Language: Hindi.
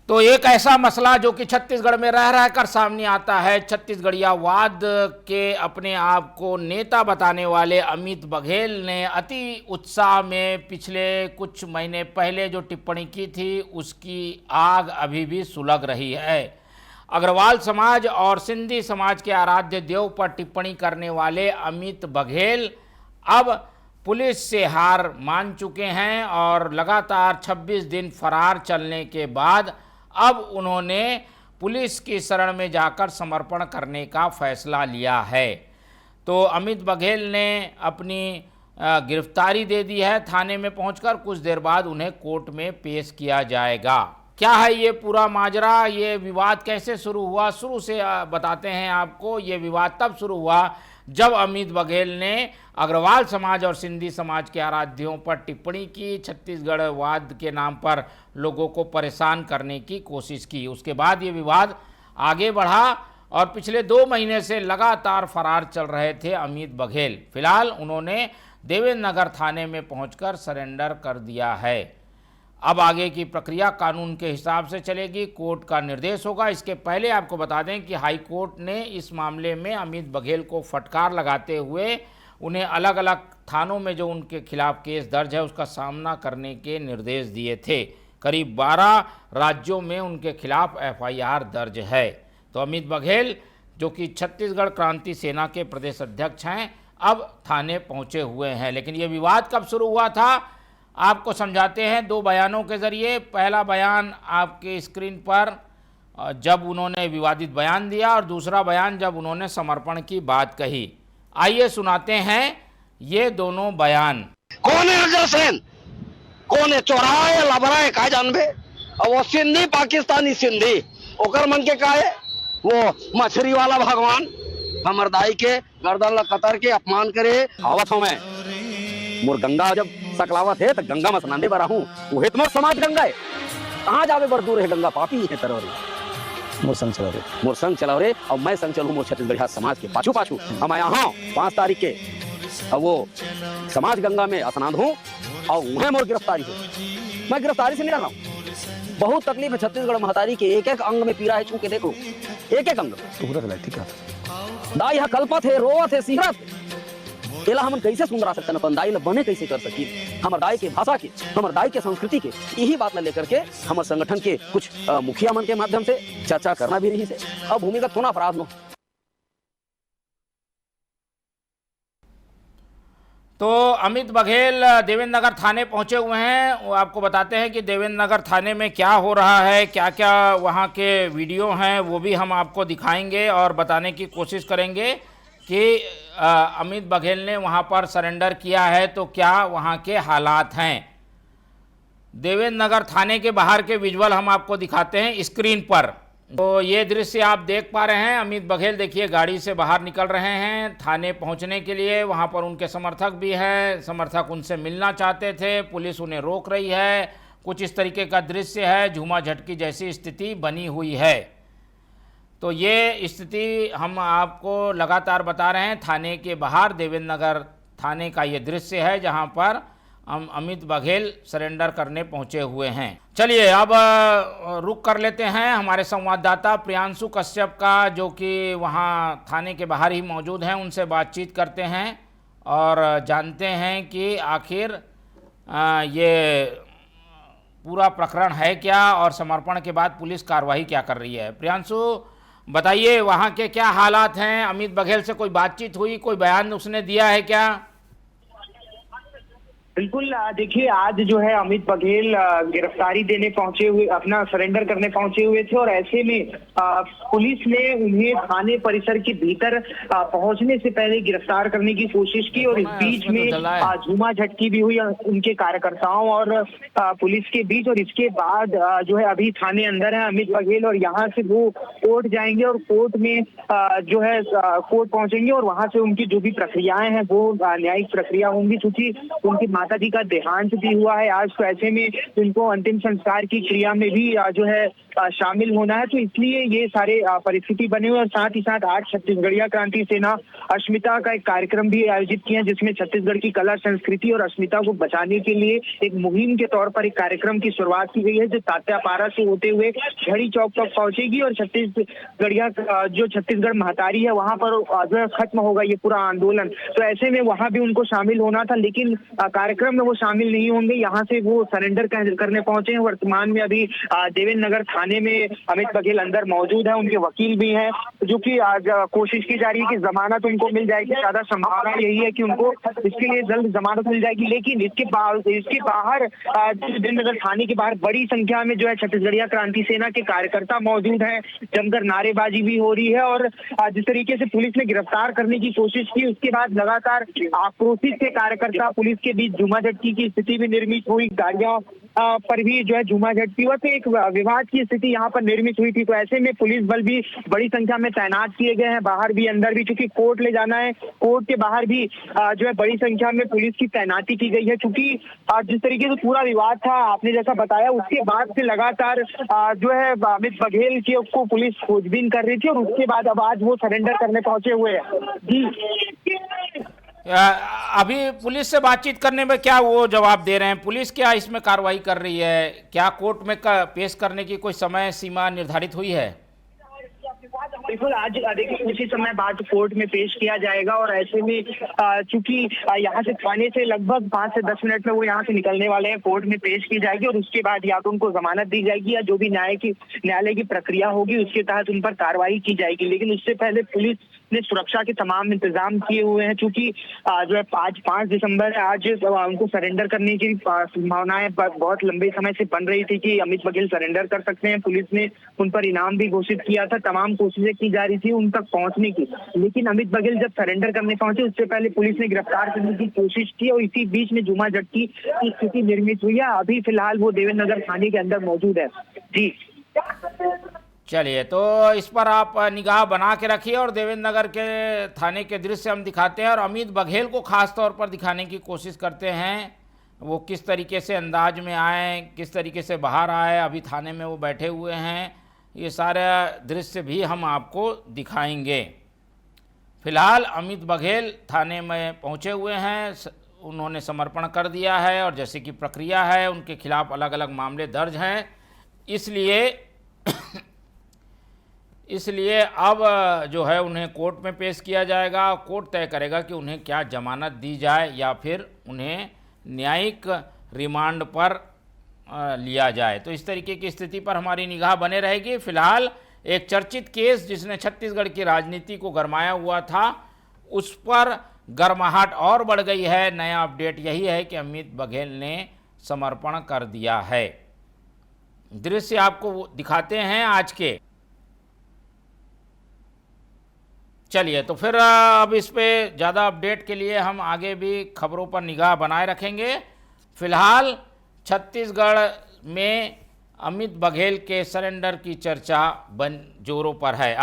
तो एक ऐसा मसला जो कि छत्तीसगढ़ में रह रहकर सामने आता है। छत्तीसगढ़ियावाद के अपने आप को नेता बताने वाले अमित बघेल ने अति उत्साह में पिछले कुछ महीने पहले जो टिप्पणी की थी उसकी आग अभी भी सुलग रही है। अग्रवाल समाज और सिंधी समाज के आराध्य देव पर टिप्पणी करने वाले अमित बघेल अब पुलिस से हार मान चुके हैं और लगातार 26 दिन फरार चलने के बाद अब उन्होंने पुलिस की शरण में जाकर समर्पण करने का फैसला लिया है। तो अमित बघेल ने अपनी गिरफ्तारी दे दी है। थाने में पहुंचकर कुछ देर बाद उन्हें कोर्ट में पेश किया जाएगा। क्या है ये पूरा माजरा, ये विवाद कैसे शुरू हुआ? शुरू से बताते हैं आपको। ये विवाद तब शुरू हुआ जब अमित बघेल ने अग्रवाल समाज और सिंधी समाज के आराध्यों पर टिप्पणी की, छत्तीसगढ़वाद के नाम पर लोगों को परेशान करने की कोशिश की। उसके बाद ये विवाद आगे बढ़ा और पिछले 2 महीने से लगातार फरार चल रहे थे अमित बघेल। फिलहाल उन्होंने देवेंद्र नगर थाने में पहुंचकर सरेंडर कर दिया है। अब आगे की प्रक्रिया कानून के हिसाब से चलेगी, कोर्ट का निर्देश होगा। इसके पहले आपको बता दें कि हाई कोर्ट ने इस मामले में अमित बघेल को फटकार लगाते हुए उन्हें अलग अलग थानों में जो उनके खिलाफ केस दर्ज है उसका सामना करने के निर्देश दिए थे। करीब 12 राज्यों में उनके खिलाफ FIR दर्ज है। तो अमित बघेल जो कि छत्तीसगढ़ क्रांति सेना के प्रदेश अध्यक्ष हैं, अब थाने पहुंचे हुए हैं। लेकिन ये विवाद कब शुरू हुआ था आपको समझाते हैं 2 बयानों के ज़रिए। पहला बयान आपके स्क्रीन पर जब उन्होंने विवादित बयान दिया और दूसरा बयान जब उन्होंने समर्पण की बात कही। आइए सुनाते हैं ये दोनों बयान। कौन है अफजल सेन? कौन है? चौराहा है, लबरा है, का जानबे? और वो सिंधी पाकिस्तानी सिंधी ओकर मन के का है? वो मछली वाला भगवान हमर दाई के गर्दन ला कतर के अपमान करे आवत हो। मैं मोर गंगा जब सकलावत है तो गंगा में स्नान दे बरा हूँ। वही तुम्हार समाज गंगा है, कहाँ जावे बर दूर है गंगा, पापी है तरह मोर संग चलाओ रे। और मैं संग चलूँ मोर छत्तीसगढ़िया समाज के पाछू पाछू। हम यहाँ 5 तारीख के और वो समाज गंगा में स्नान हूँ और वह मोर गिरफ्तारी है। मैं गिरफ्तारी से नहीं रहा हूँ, बहुत तकलीफ है। छत्तीसगढ़ महतारी के एक अंग में पीड़ा है, छू के देखो एक अंग दाई कल्पत है, रोवत है, सिहरत। एला हम कैसे सुंदरा सकते हैं? अपन दाई ला बने कैसे कर सकी? हमर दाई के भाषा के, हमर दाई के संस्कृति के यही बात ला लेकर के हमर संगठन के कुछ मुखिया मन के माध्यम से चर्चा करना भी रही से। अब भूमिगत होना अपराध नो। तो अमित बघेल देवेंद्र नगर थाने पहुंचे हुए हैं। वो आपको बताते हैं कि देवेंद्र नगर थाने में क्या हो रहा है, क्या क्या वहां के वीडियो हैं, वो भी हम आपको दिखाएंगे और बताने की कोशिश करेंगे कि अमित बघेल ने वहां पर सरेंडर किया है तो क्या वहां के हालात हैं। देवेंद्र नगर थाने के बाहर के विजुअल हम आपको दिखाते हैं स्क्रीन पर। तो ये दृश्य आप देख पा रहे हैं। अमित बघेल देखिए गाड़ी से बाहर निकल रहे हैं थाने पहुंचने के लिए। वहां पर उनके समर्थक भी हैं, समर्थक उनसे मिलना चाहते थे, पुलिस उन्हें रोक रही है। कुछ इस तरीके का दृश्य है, झूमा झटकी जैसी स्थिति बनी हुई है। तो ये स्थिति हम आपको लगातार बता रहे हैं। थाने के बाहर देवेंद्र नगर थाने का ये दृश्य है जहां पर हम अमित बघेल सरेंडर करने पहुंचे हुए हैं। चलिए अब रुक कर लेते हैं हमारे संवाददाता प्रियांशु कश्यप का, जो कि वहां थाने के बाहर ही मौजूद हैं। उनसे बातचीत करते हैं और जानते हैं कि आखिर ये पूरा प्रकरण है क्या और समर्पण के बाद पुलिस कार्रवाई क्या कर रही है। प्रियांशु बताइए वहाँ के क्या हालात हैं? अमित बघेल से कोई बातचीत हुई, कोई बयान उसने दिया है क्या? बिल्कुल, देखिए आज जो है अमित बघेल गिरफ्तारी देने पहुंचे हुए, अपना सरेंडर करने पहुंचे हुए थे और ऐसे में पुलिस ने उन्हें थाने परिसर के भीतर पहुंचने से पहले गिरफ्तार करने की कोशिश की और इस बीच में झूमा झटकी भी हुई उनके कार्यकर्ताओं और पुलिस के बीच। और इसके बाद जो है अभी थाने अंदर है अमित बघेल और यहाँ से वो कोर्ट जाएंगे और कोर्ट में जो है कोर्ट पहुंचेंगे और वहां से उनकी जो भी प्रक्रियाएं हैं वो न्यायिक प्रक्रिया होंगी, क्योंकि उनके माताजी का देहांत भी हुआ है आज, तो ऐसे में उनको अंतिम संस्कार की क्रिया में भी जो है शामिल होना है, तो इसलिए ये सारे परिस्थिति बने हुए। और साथ ही साथ आज छत्तीसगढ़िया क्रांति सेना अस्मिता का एक कार्यक्रम भी आयोजित किया, जिसमें छत्तीसगढ़ की कला संस्कृति और अस्मिता को बचाने के लिए एक मुहिम के तौर पर एक कार्यक्रम की शुरुआत की गई है, जो तात्यापारा से होते हुए घड़ी चौक तक पहुंचेगी और छत्तीसगढ़िया जो छत्तीसगढ़ महतारी है वहां पर जो है खत्म होगा ये पूरा आंदोलन। तो ऐसे में वहां भी उनको शामिल होना था, लेकिन कार्यक्रम में वो शामिल नहीं होंगे। यहाँ से वो सरेंडर करने पहुंचे हैं। वर्तमान में अभी देवेंद्र नगर थाने में अमित बघेल अंदर मौजूद है, उनके वकील भी हैं, जो कि आज कोशिश की जा रही है कि जमानत उनको मिल जाएगी। ज्यादा संभावना यही है कि उनको इसके लिए जल्द जमानत मिल जाएगी, लेकिन इसके बाहर देवेंद्र नगर थाने के बाहर बड़ी संख्या में जो है छत्तीसगढ़िया क्रांति सेना के कार्यकर्ता मौजूद हैं। जमकर नारेबाजी भी हो रही है और जिस तरीके से पुलिस ने गिरफ्तार करने की कोशिश की, उसके बाद लगातार आक्रोशित के कार्यकर्ता पुलिस के बीच झूमाझटकी की स्थिति भी निर्मित हुई। गाड़ियों पर भी जो है झूमाझटकी हुआ, तो एक विवाद की स्थिति यहाँ पर निर्मित हुई थी। तो ऐसे में पुलिस बल भी बड़ी संख्या में तैनात किए गए हैं, बाहर भी अंदर भी, क्योंकि कोर्ट ले जाना है। कोर्ट के बाहर भी जो है बड़ी संख्या में पुलिस की तैनाती की गई है, क्योंकि जिस तरीके से पूरा विवाद था आपने जैसा बताया, उसके बाद से लगातार जो है अमित बघेल को पुलिस खोजबीन कर रही थी और उसके बाद अब आज वो सरेंडर करने पहुंचे हुए हैं। जी अभी पुलिस से बातचीत करने में क्या वो जवाब दे रहे हैं? पुलिस क्या इसमें कार्रवाई कर रही है? क्या कोर्ट में पेश करने की कोई समय सीमा निर्धारित हुई है? बिल्कुल, आज देखिए उसी समय बाद कोर्ट में पेश किया जाएगा और ऐसे में चूंकि यहाँ से थाने से लगभग 5 से 10 मिनट में वो यहाँ से निकलने वाले हैं, कोर्ट में पेश की जाएगी और उसके बाद या तो उनको जमानत दी जाएगी या जो भी न्यायालय की प्रक्रिया होगी उसके तहत उन पर कार्रवाई की जाएगी। लेकिन उससे पहले पुलिस ने सुरक्षा के तमाम इंतजाम किए हुए हैं, क्योंकि जो है आज 5 दिसंबर है, आज उनको सरेंडर करने की संभावनाएं बहुत लंबे समय से बन रही थी कि अमित बघेल सरेंडर कर सकते हैं। पुलिस ने उन पर इनाम भी घोषित किया था, तमाम कोशिशें की जा रही थी उन तक पहुंचने की, लेकिन अमित बघेल जब सरेंडर करने पहुंचे उससे पहले पुलिस ने गिरफ्तार करने की कोशिश की और इसी बीच में झूमाझटकी की स्थिति निर्मित हुई है। अभी फिलहाल वो देवेंद्र नगर थाने के अंदर मौजूद है। जी चलिए, तो इस पर आप निगाह बना के रखिए और देवेंद्र नगर के थाने के दृश्य हम दिखाते हैं और अमित बघेल को खास तौर पर दिखाने की कोशिश करते हैं। वो किस तरीके से अंदाज में आए, किस तरीके से बाहर आए, अभी थाने में वो बैठे हुए हैं, ये सारा दृश्य भी हम आपको दिखाएंगे। फिलहाल अमित बघेल थाने में पहुंचे हुए हैं, उन्होंने समर्पण कर दिया है और जैसे कि प्रक्रिया है उनके खिलाफ अलग अलग मामले दर्ज हैं, इसलिए अब जो है उन्हें कोर्ट में पेश किया जाएगा। कोर्ट तय करेगा कि उन्हें क्या जमानत दी जाए या फिर उन्हें न्यायिक रिमांड पर लिया जाए। तो इस तरीके की स्थिति पर हमारी निगाह बने रहेगी। फिलहाल एक चर्चित केस जिसने छत्तीसगढ़ की राजनीति को गरमाया हुआ था, उस पर गर्माहट और बढ़ गई है। नया अपडेट यही है कि अमित बघेल ने समर्पण कर दिया है। दृश्य आपको दिखाते हैं आज के। चलिए, तो फिर अब इस पे ज़्यादा अपडेट के लिए हम आगे भी खबरों पर निगाह बनाए रखेंगे। फिलहाल छत्तीसगढ़ में अमित बघेल के सरेंडर की चर्चा जोरों पर है।